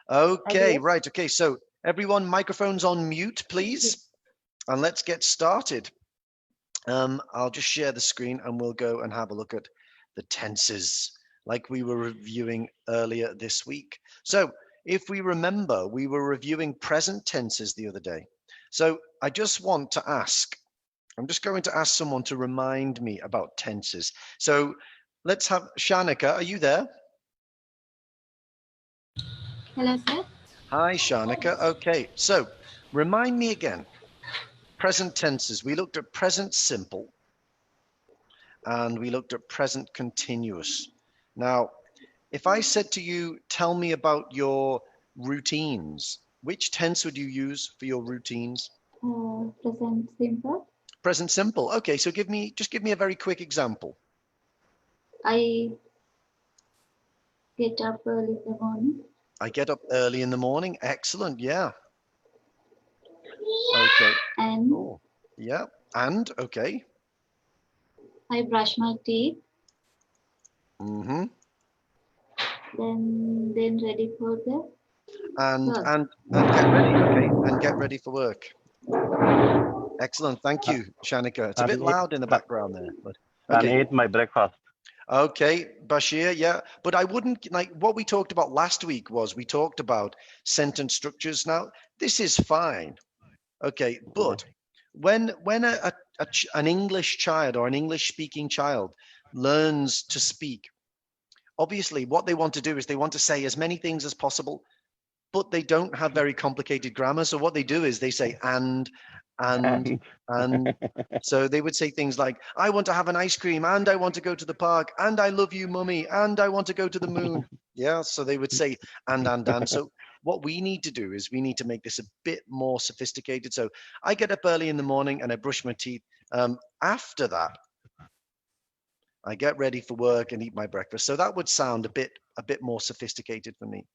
Okay, Okay. right. Okay, so everyone, microphones on mute, please, and let's get started. I'll just share the screen and we'll go and have a look at the tenses like we were reviewing earlier this week. So if we remember, we were reviewing present tenses the other day. So I just want to ask, I'm just going to ask someone to remind me about tenses. So let's have Shanika, are you there? Hello, sir. Hi, Shanika. Okay, so remind me again, present tenses. We looked at present simple and we looked at present continuous. Now, if I said to you, tell me about your routines, which tense would you use for your routines? Present simple. Present simple. Okay, so just give me a very quick example. I get up early in the morning. I get up early in the morning. Excellent. Yeah. Okay. And Oh, yeah. And okay. I brush my teeth. Mm-hmm. Then ready for the And work. and get ready. Okay. And get ready for work. Excellent. Thank Uh, you, Shanika. It's a bit and eat loud in the background there, but and okay. eat my breakfast. Okay, Bashir, yeah. But I wouldn't like what we talked about last week was we talked about sentence structures. Now, this is fine. Okay, Yeah. but when an English child or an English speaking child learns to speak, obviously what they want to do is they want to say as many things as possible, but they don't have very complicated grammar. So what they do is they say and, And and. So they would say things like, I want to have an ice cream and I want to go to the park and I love you, mummy, and I want to go to the moon. Yeah. So they would say and. So what we need to do is we need to make this a bit more sophisticated. So I get up early in the morning and I brush my teeth. After that, I get ready for work and eat my breakfast. So that would sound a bit more sophisticated for me.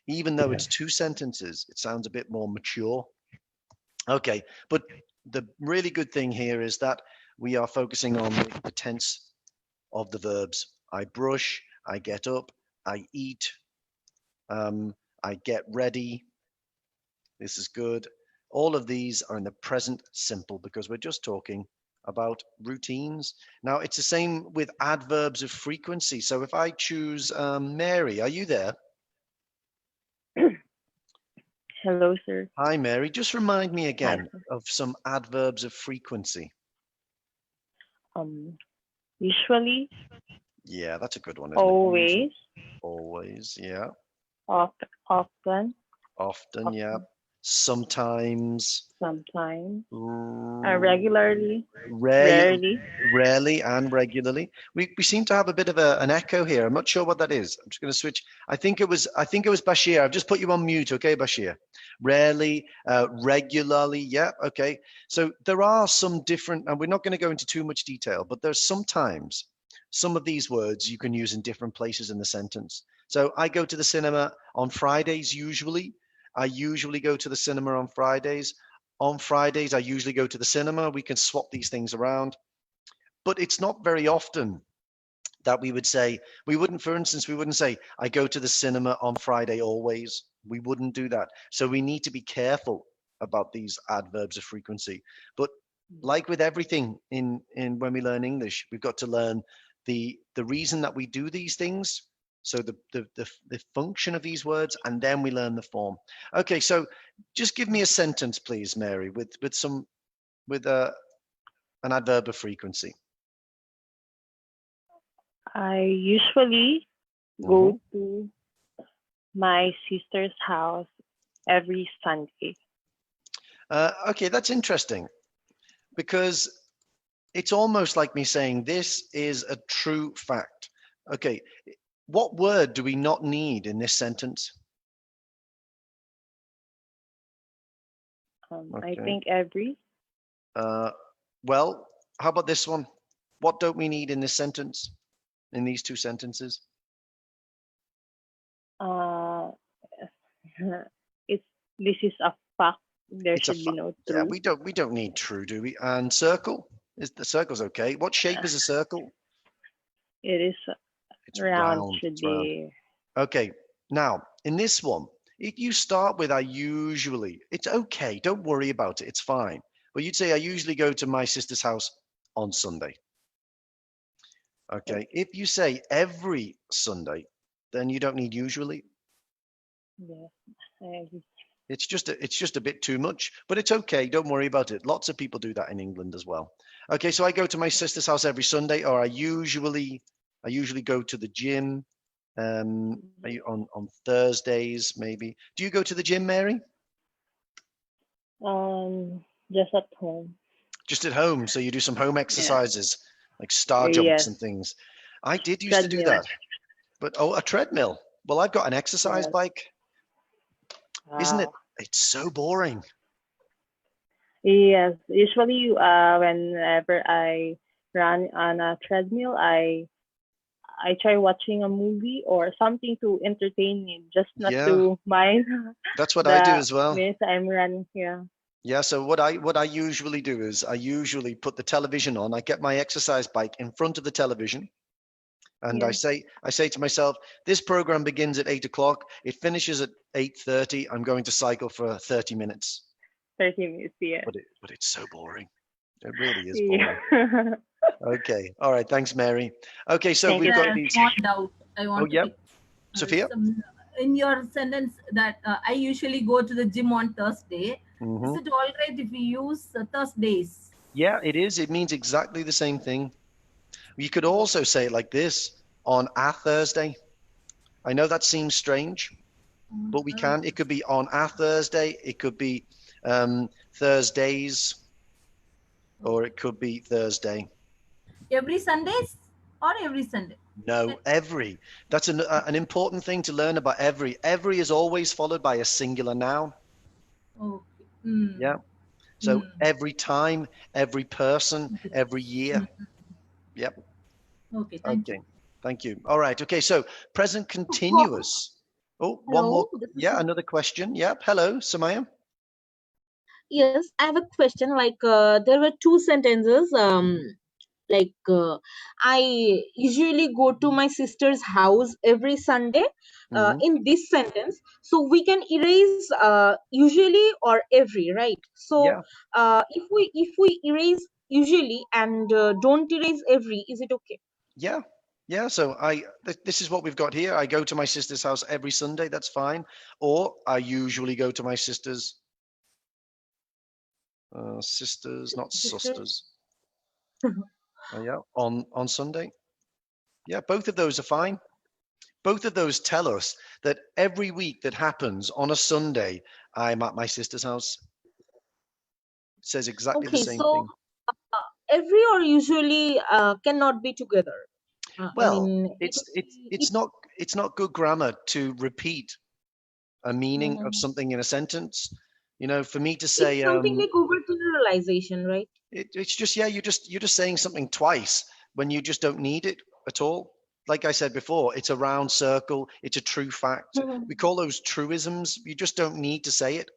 Even though yeah. it's two sentences, it sounds a bit more mature. Okay, but the really good thing here is that we are focusing on the tense of the verbs. I brush, I get up, I eat, um, I get ready. This is good. All of these are in the present simple because we're just talking about routines. Now, it's the same with adverbs of frequency. So if I choose Mary, are you there? Hello, sir. Hi, Mary. Just remind me Hi, again sir. of some adverbs of frequency. Um, Usually, Yeah, that's a good one, isn't it? Usually, always, always, yeah. often, Often, yeah. often, Sometimes, sometimes, r- regularly, rarely, rarely. rarely and regularly. We seem to have a bit of an echo here. I'm not sure what that is. I'm just going to switch. I think it was Bashir. I've just put you on mute, okay, Bashir. Rarely, regularly, yeah, okay. So there are some different, and we're not going to go into too much detail, but there's sometimes some of these words you can use in different places in the sentence. So I go to the cinema on Fridays usually. I usually go to the cinema on Fridays. On Fridays, I usually go to the cinema. We can swap these things around, but it's not very often that we would say, we wouldn't, for instance, we wouldn't say, I go to the cinema on Friday always. We wouldn't do that. So we need to be careful about these adverbs of frequency. But like with everything in when we learn English, we've got to learn the reason that we do these things. So the function of these words, and then we learn the form. Okay, so just give me a sentence, please, Mary, with an adverb of frequency. I usually Hmm. go to my sister's house every Sunday. Okay, that's interesting because it's almost like me saying this is a true fact. Okay, what word do we not need in this sentence? I Okay. think every. Uh, well, how about this one? What don't we need in this sentence? In these two sentences? Uh, it's this is a fact. There It's a should be fact. no Yeah, true. we don't need true, do we? And circle? Is the circle's okay? What shape is a circle? It is It's round. round. Should It's round. be Okay. Now, in this one, If you start with I usually, it's okay. Don't worry about it. It's fine. But you'd say I usually go to my sister's house on Sunday. Okay. If you say every Sunday, then you don't need usually. Yes, I agree. It's just a bit too much, but it's okay. Don't worry about it. Lots of people do that in England as well. Okay, so I go to my sister's house every Sunday, or I usually go to the gym on Thursdays maybe. Do you go to the gym, Mary? Just at home. Just at home, so you do some home Yeah. exercises like star jumps Yes. and things. I did used to do Treadmill. that, but oh, a treadmill. Well, I've got an exercise Yes. bike. Isn't it? Wow. It's so boring. Yes. Usually, whenever I run on a treadmill, I try watching a movie or something to entertain me, just not Yeah, to mind that's what I do the as well. minutes I'm running here. Yeah, so what I usually do is I usually put the television on. I get my exercise bike in front of the television, and I Yes. say to myself, this program begins at 8 o'clock. It finishes at 8:30. I'm going to cycle for 30 minutes. 30 minutes. Yes. But it's so boring. It really is boring. Yeah. Okay. All right. Thanks, Mary. Okay, so Thank we've you, got sir. these. Small doubt I Oh, want to yeah, pick. Sophia. In your sentence that I usually go to the gym on Thursday, is Hmm. it all right if we use Thursdays? Yeah, it is. It means exactly the same thing. You could also say it like this on a Thursday. I know that seems strange, but we can. It could be on a Thursday. It could be Thursdays, or it could be Thursday. Every Sundays or every Sunday? No, every. That's an important thing to learn about every. Every is always followed by a singular noun. Okay. Yeah. So every time, every person, every year. Yep. Okay, thank you. Okay. Thank you. All right. Okay. So present Wha- continuous. Oh, one more. Hello, this is Yeah, another question. Yep. Hello, Samaya. yes. I have a question. There were two sentences. I usually go to my sister's house every Sunday. Hmm. In this sentence, so we can erase usually or every, right? So Yeah. if we erase usually and don't erase every, is it okay? Yeah. Yeah. So this is what we've got here. I go to my sister's house every Sunday. That's fine. Or I usually go to my sister's sisters, not Sister. sisters. Yeah. On Sunday. Yeah. Both of those are fine. Both of those tell us that every week that happens on a Sunday, I'm at my sister's house. It says exactly the Okay, same so thing. every or usually cannot be together. I Well, mean, it it's will it's be, it's not it's not good grammar to repeat a meaning of Mhm. something in a sentence. You know, for me to It's say something like overgeneralization, right? it's just, yeah, you're just saying something twice when you just don't need it at all. Like I said before, it's a round circle, it's a true fact. We call those truisms. You just don't need to say it.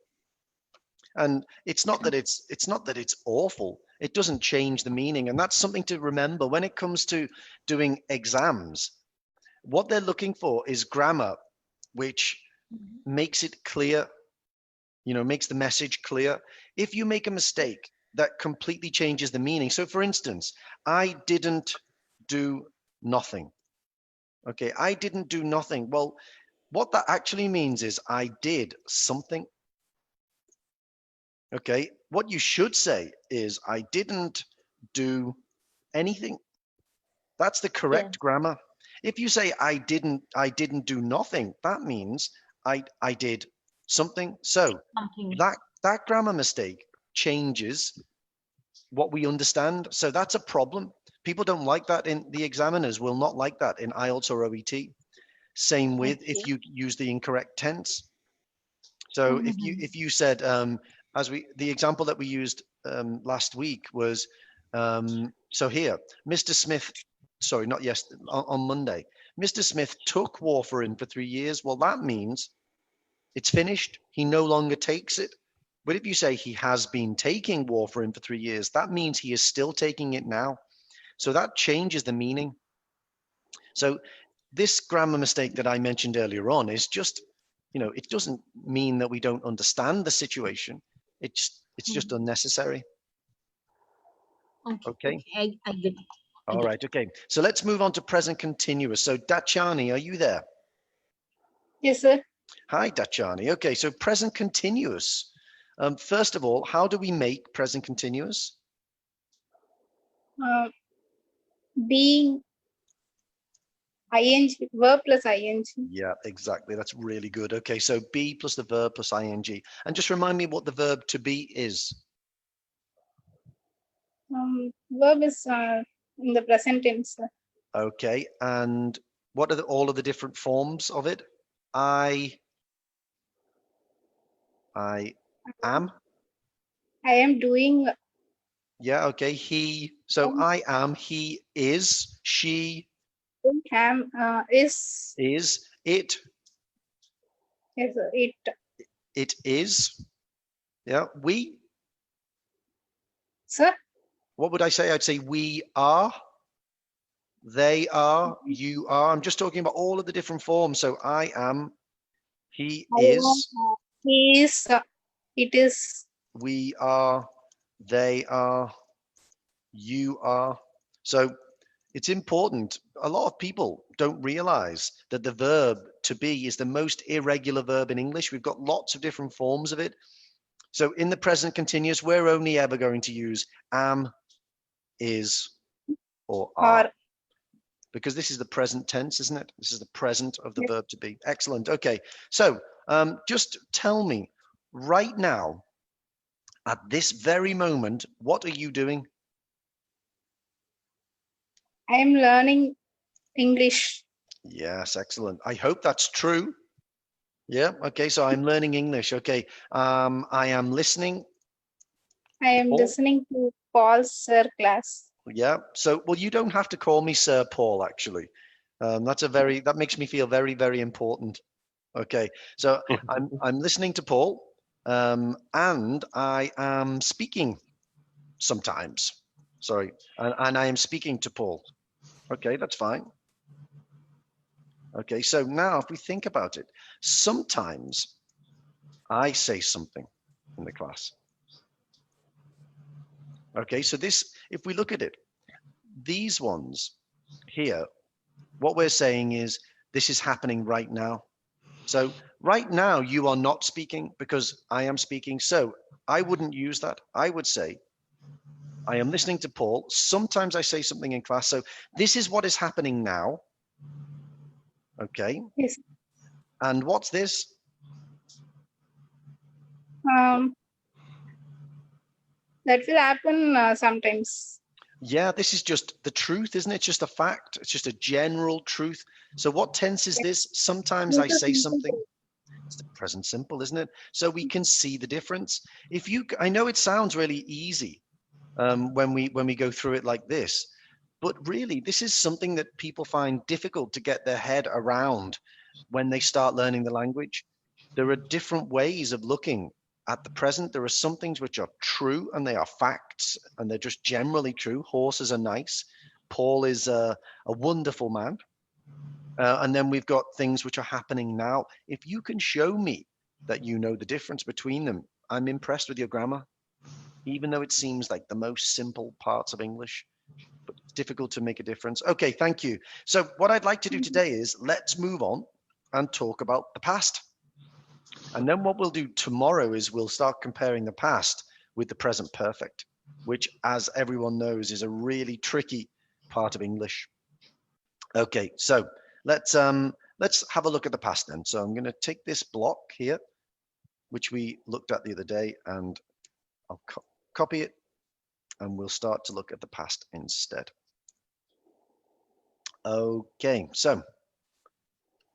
And it's not that it's awful. It doesn't change the meaning, and that's something to remember when it comes to doing exams. What they're looking for is grammar which makes it clear, makes the message clear. If you make a mistake, that completely changes the meaning. So for instance, I didn't do nothing. Okay, I didn't do nothing. Well, what that actually means is I did something. Okay, what you should say is I didn't do anything. That's the Yeah, correct grammar. If you say I didn't do nothing, that means I did something. So something. that grammar mistake changes what we understand. So that's a problem. People don't like that. In the examiners will not like that in IELTS or OET. Same with Okay. if you use the incorrect tense. So if you Mhm. if you said the example that we used last week was so here, Mr. Smith, sorry, not yesterday, on Monday, Mr. Smith took warfarin for 3 years. Well, that means it's finished. He no longer takes it. But if you say he has been taking warfarin for 3 years, that means he is still taking it now. So that changes the meaning. So this grammar mistake that I mentioned earlier on is just it doesn't mean that we don't understand the situation. It's just unnecessary. Okay. I get it. All right. Okay. So let's move on to present continuous. So Dachani, are you there? Yes, sir. Hi, Dachani. Okay. So present continuous. First of all, how do we make present continuous? Being ing, verb plus ing. Yeah, exactly. That's really good. Okay. So be plus the verb plus ing. And just remind me what the verb to be is. Verb is in the present tense, sir. Okay. And what are all of the different forms of it? I am. I am doing. Yeah. Okay. He. So I am. He is. She Am is. is. It. Yes, sir. It. It is. Yeah. We. Sir. What would I say? I'd say we are. They are. You are. I'm just talking about all of the different forms. So I am. He is. He is. It is. We are. They are. You are. So it's important. A lot of people don't realize that the verb to be is the most irregular verb in English. We've got lots of different forms of it. So in the present continuous, we're only ever going to use am, is, or are. Because this is the present tense, isn't it? This is the present of the verb to be. Excellent. Okay. So just tell me right now, at this very moment, what are you doing? I am learning English. Yes, excellent. I hope that's true. Yeah. Okay. So I'm learning English. Okay. I am listening. I am Paul? listening to Paul's sir class. Yeah. So, well, you don't have to call me Sir Paul, actually. That makes me feel very, very important. Okay. So I'm listening to Paul, and I am speaking sometimes. Sorry. And I am speaking to Paul. Okay, that's fine. Okay, so now if we think about it, sometimes I say something in the class. Okay, so this, if we look at it, these ones here, what we're saying is this is happening right now. So right now you are not speaking because I am speaking. So I wouldn't use that. I would say, I am listening to Paul. Sometimes I say something in class. So this is what is happening now. Okay. Yes. And what's this? That will happen sometimes. Yeah, this is just the truth, isn't it? It's just a fact. It's just a general truth. So what tense is this? Sometimes I say something. It's the present simple, isn't it? So we can see the difference. I know it sounds really easy when we go through it like this, but really this is something that people find difficult to get their head around when they start learning the language. There are different ways of looking at the present. There are some things which are true and they are facts and they're just generally true. Horses are nice. Paul is a wonderful man. And then we've got things which are happening now. If you can show me that you know the difference between them, I'm impressed with your grammar, even though it seems like the most simple parts of English, but it's difficult to make a difference. Okay, thank you. So what I'd like to do today is let's move on and talk about the past. And then what we'll do tomorrow is we'll start comparing the past with the present perfect, which, as everyone knows, is a really tricky part of English. Okay, so let's have a look at the past then. So I'm going to take this block here, which we looked at the other day, and I'll copy it, and we'll start to look at the past instead. Okay, so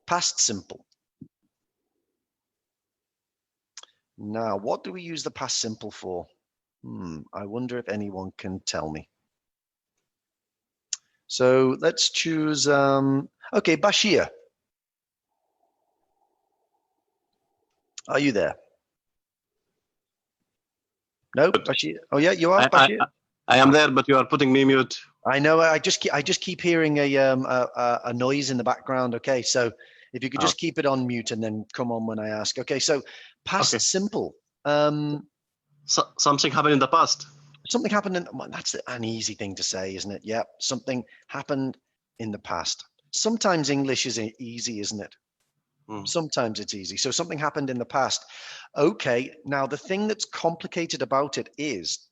past simple. Now, what do we use the past simple for? I wonder if anyone can tell me. So let's choose, okay, Bashir. Are you there? No, Bashir. Oh yeah, you are, Bashir. I am there, but you are putting me mute. I know. I just keep hearing a noise in the background. Okay, so If you could just keep it on mute and then come on when I ask. Okay, so past simple. Something happened in the past. Something happened in, well, that's an easy thing to say, isn't it? Yep, something happened in the past. Sometimes English is easy, isn't it? Sometimes it's easy. So something happened in the past. Okay, now the thing that's complicated about it is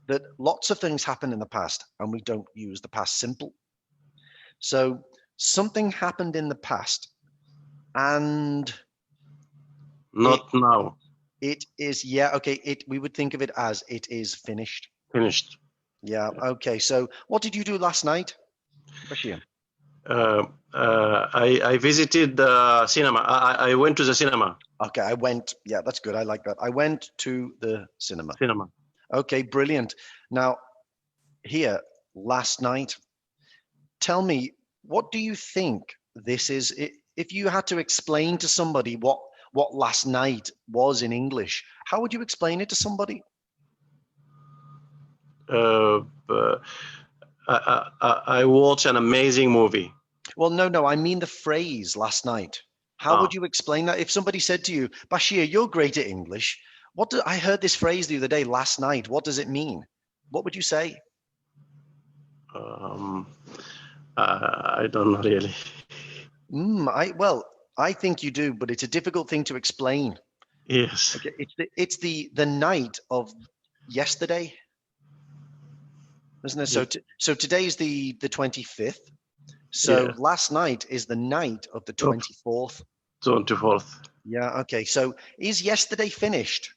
that lots of things happen in the past and we don't use the past simple. So something happened in the past and Not now. it is, yeah, okay, we would think of it as it is finished. Finished. Yeah, okay. So what did you do last night, Bashir? I visited the cinema. I went to the cinema. Okay, I went, yeah, that's good. I like that. I went to the cinema. Cinema. Okay, brilliant. Now, here, last night, tell me, what do you think this is? If you had to explain to somebody what last night was in English, how would you explain it to somebody? I watched an amazing movie. Well, no, I mean the phrase last night. How would you explain that? If somebody said to you, Bashir, you're great at English. I heard this phrase the other day, last night. What does it mean? What would you say? I don't know really. I think you do, but it's a difficult thing to explain. Yes. Okay, it's the night of yesterday, isn't it? Yeah. So today's the 25th. So Yeah. last night is the night of the 24th. 24th. Yeah. Okay. So is yesterday finished?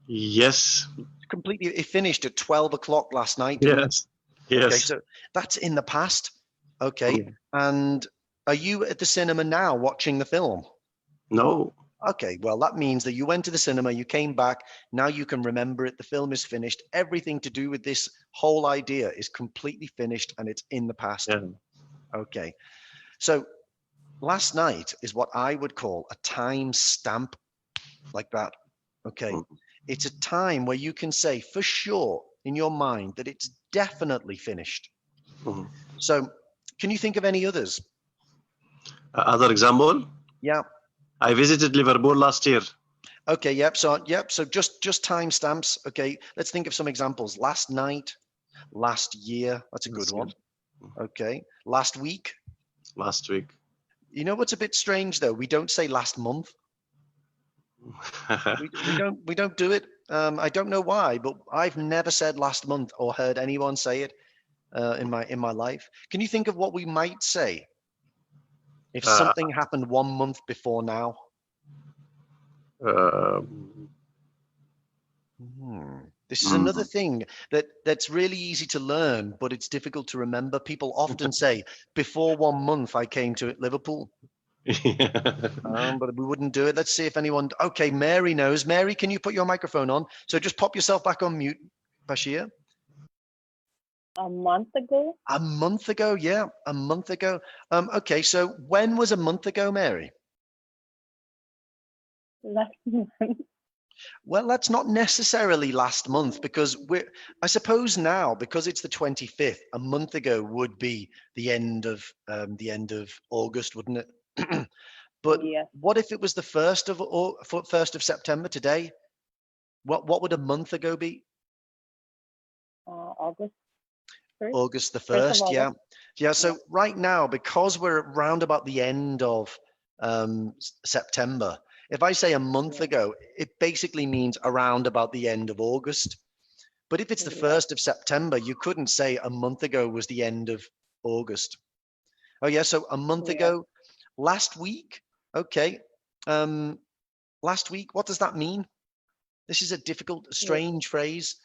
Yes. Completely. It finished at 12 o'clock last night. Yes. Yes. Okay. So that's in the past. Okay. And are you at the cinema now watching the film? No. Okay, well, that means that you went to the cinema, you came back, now you can remember it, the film is finished, everything to do with this whole idea is completely finished and it's in the past. Yeah. Okay, so last night is what I would call a time stamp, like that. Okay, it's a time where you can say for sure in your mind that it's definitely finished. So can you think of any others? Other example? Yeah. I visited Liverpool last year. Okay, yep. So just timestamps. Okay, let's think of some examples. Last night, last year. That's a good one. Okay, last week. Last week. You know what's a bit strange though? We don't say last month. we don't do it. I don't know why, but I've never said last month or heard anyone say it in my life. Can you think of what we might say if something happened 1 month before now? This is another thing that's really easy to learn, but it's difficult to remember. People often say, before 1 month, I came to Liverpool. But we wouldn't do it. Let's see if anyone... Okay, Mary knows. Mary, can you put your microphone on? So just pop yourself back on mute, Bashir. A month ago? A month ago, yeah, a month ago. Okay, so when was a month ago, Mary? Last month. Well, that's not necessarily last month because I suppose now, because it's the 25th, a month ago would be the end of August, wouldn't it? But Yes. what if it was the 1st of September today? What would a month ago be? August 1st. August the 1st of 1st, yeah. August. Yeah, so right now, because we're round about the end of September, if I say a month ago, it basically means around about the end of August. But if it's the 1st of September, you couldn't say a month ago was the end of August. Oh yeah, so a month ago, last week, okay. Last week, what does that mean? This is a difficult, strange phrase.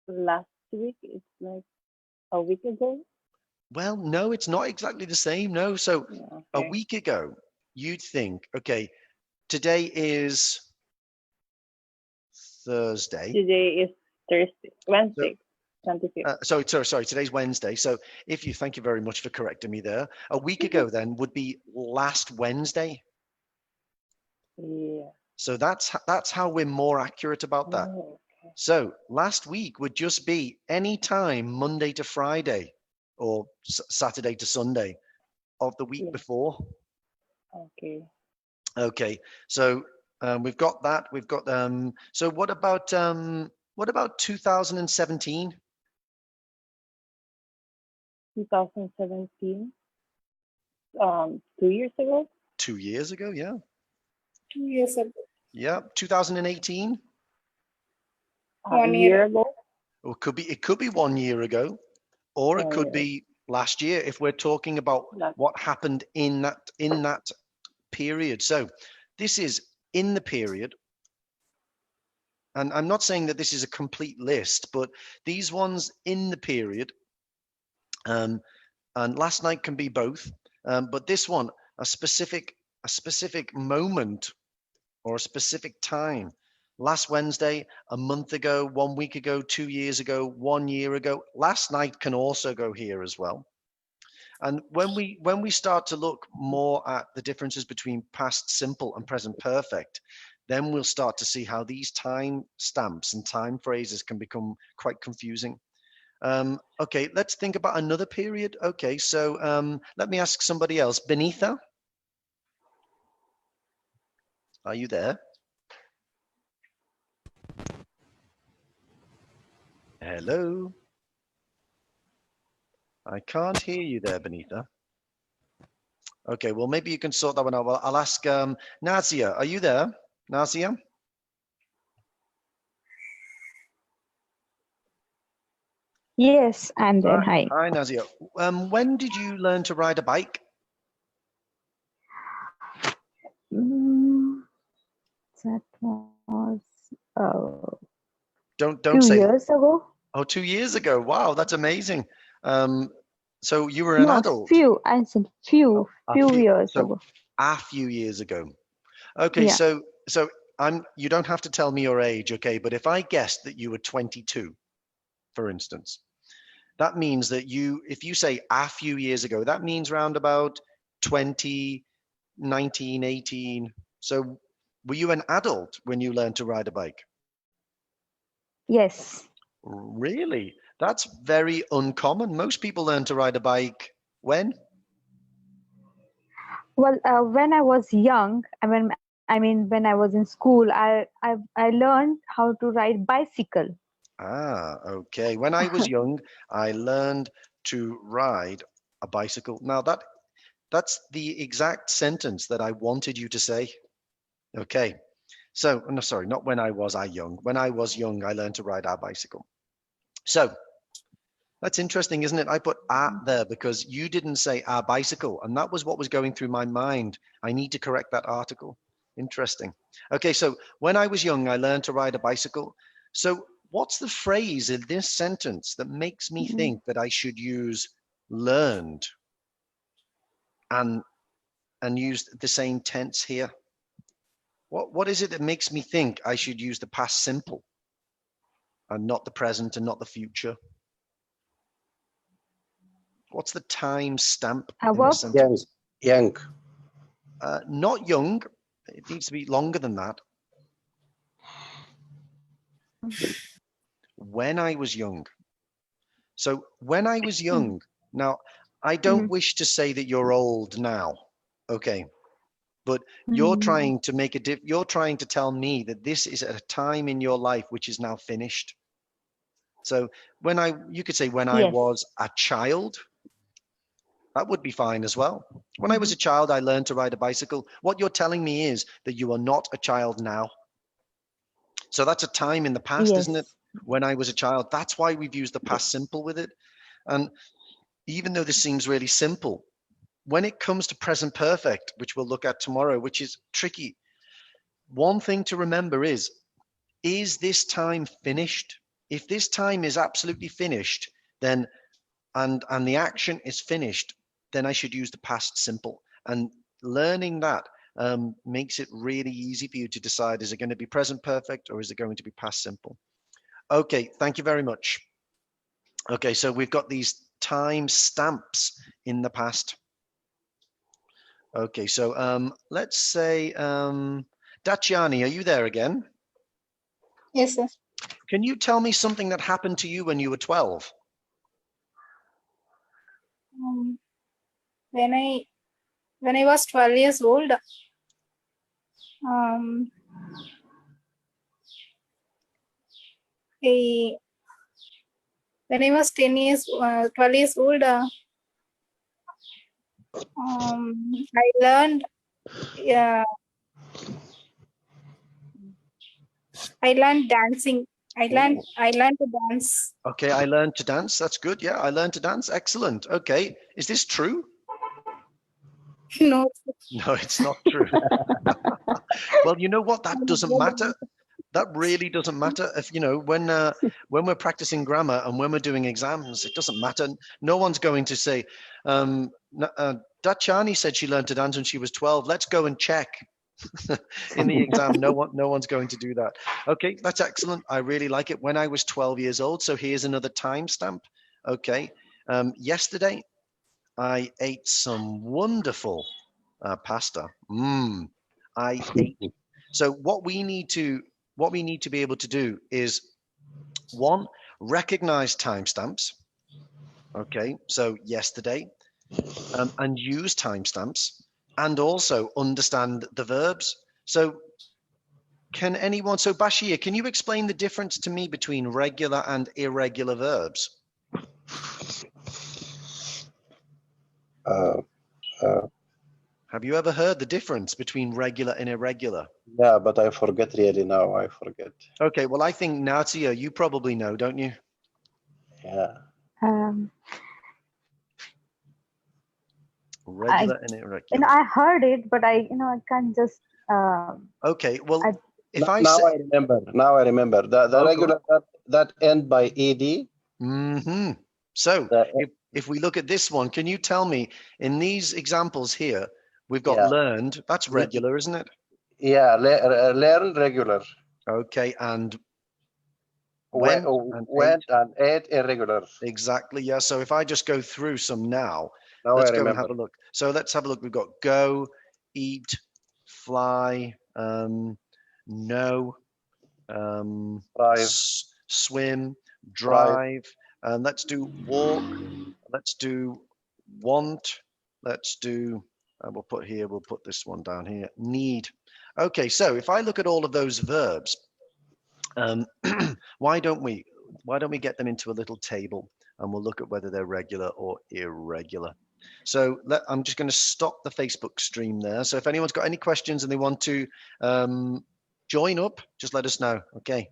Last week, it's like a week ago. Well, no, it's not exactly the same. No, so a week ago, you'd think, okay, today is Thursday. Today is Thursday, Wednesday, 25th. Sorry, today's Wednesday. So thank you very much for correcting me there. A week ago then would be last Wednesday. Yeah. So that's how we're more accurate about that. Oh, okay. So last week would just be any time Monday to Friday or Saturday to Sunday of the week Yeah. before. Okay. Okay, so we've got that. We've got so what about 2017? 2017. 2 years ago. 2 years ago, yeah. 2 years ago. Yeah, 2018, A 1 year year. ago. or it could be 1 year ago, or it could be last year if we're talking about what happened in that period. So this is in the period, and I'm not saying that this is a complete list, but these ones in the period, and last night can be both, but this one a specific moment or a specific time. Last Wednesday, a month ago, 1 week ago, 2 years ago, 1 year ago. Last night can also go here as well. And when we start to look more at the differences between past simple and present perfect, then we'll start to see how these time stamps and time phrases can become quite confusing. Okay, let's think about another period. Okay, so let me ask somebody else. Benitha, are you there? Hello. I can't hear you there, Benitha. Okay, well, maybe you can sort that one out. Well, I'll ask Nazia. Are you there, Nazia? Yes, I'm there. Hi. Hi, Nazia. When did you learn to ride a bike? That was Don't 2 say. years ago. Oh, 2 years ago. Wow, that's amazing. So you were an No, adult. few. I said few years So ago. a few years ago. Okay, Yeah. so you don't have to tell me your age, okay? But if I guessed that you were 22, for instance, that means that if you say a few years ago, that means round about 20, 19, 18. So were you an adult when you learned to ride a bike? Yes. Really? That's very uncommon. Most people learn to ride a bike when? Well, when I was young, when I was in school, I learned how to ride bicycle. Ah, okay. When I was young, I learned to ride a bicycle. Now that's the exact sentence that I wanted you to say. Okay. So, no, sorry, not when I was young. When I was young, I learned to ride a bicycle. So that's interesting, isn't it? I put there because you didn't say a bicycle, and that was what was going through my mind. I need to correct that article. Interesting. Okay, so when I was young, I learned to ride a bicycle. So what's the phrase in this sentence that makes me think that I should use learned and use the same tense here? What is it that makes me think I should use the past simple and not the present and not the future? What's the time stamp in the sentence? Young. Not young. It needs to be longer than that. When I was young. So when I was young, now I don't wish to say that you're old now, okay? But you're trying to make you're trying to tell me that this is a time in your life which is now finished. So you could say when I was a child, that would be fine as well. When I was a child, I learned to ride a bicycle. What you're telling me is that you are not a child now. So that's a time in the past, isn't it? When I was a child, that's why we've used the past simple with it. And even though this seems really simple, when it comes to present perfect, which we'll look at tomorrow, which is tricky, one thing to remember is this time finished? If this time is absolutely finished, then and the action is finished, then I should use the past simple. And learning that makes it really easy for you to decide, is it going to be present perfect or is it going to be past simple? Okay, thank you very much. Okay, so we've got these time stamps in the past. Okay, so let's say, Daciani, are you there again? Yes, sir. Can you tell me something that happened to you when you were 12? When I when I was 12 years old, um, I, when I was 12 years old, I learned, I learned dancing. I learned to dance. Okay, I learned to dance. That's good. Yeah, I learned to dance. Excellent. Okay, is this true? No, No, it's not true. Well, you know what? That doesn't matter. That really doesn't matter. If when we're practicing grammar and when we're doing exams, it doesn't matter. No one's going to say, Dachani said she learned to dance when she was 12. Let's go and check in the exam. No one's going to do that. Okay, that's excellent. I really like it. When I was 12 years old. So here's another timestamp. Okay, yesterday I ate some wonderful pasta. I ate. So what we need to be able to do is, one, recognize timestamps. Okay, so yesterday, and use timestamps, and also understand the verbs. So can anyone, so Bashir, can you explain the difference to me between regular and irregular verbs? Have you ever heard the difference between regular and irregular? Yeah, but I forget really now. I forget. Okay, well, I think Natia, you probably know, don't you? Yeah. Regular and irregular. I heard it, but I can't just. Okay, well, if now, I now say, I remember. Now I remember the regular that end by ed. Mm-hmm. So if we look at this one, can you tell me in these examples here, we've got learned. That's regular, isn't it? Yeah, learn regular. Okay, and went and ate irregular. Exactly. Yeah. So if I just go through some now, Now let's I go and remember. have a look. So let's have a look. We've got go, eat, fly, know, swim, drive, and let's do walk. Let's do want. Let's do. We'll put this one down here. Need. Okay. So if I look at all of those verbs, why don't we get them into a little table and we'll look at whether they're regular or irregular. So I'm just going to stop the Facebook stream there. So if anyone's got any questions and they want to join up, just let us know. Okay.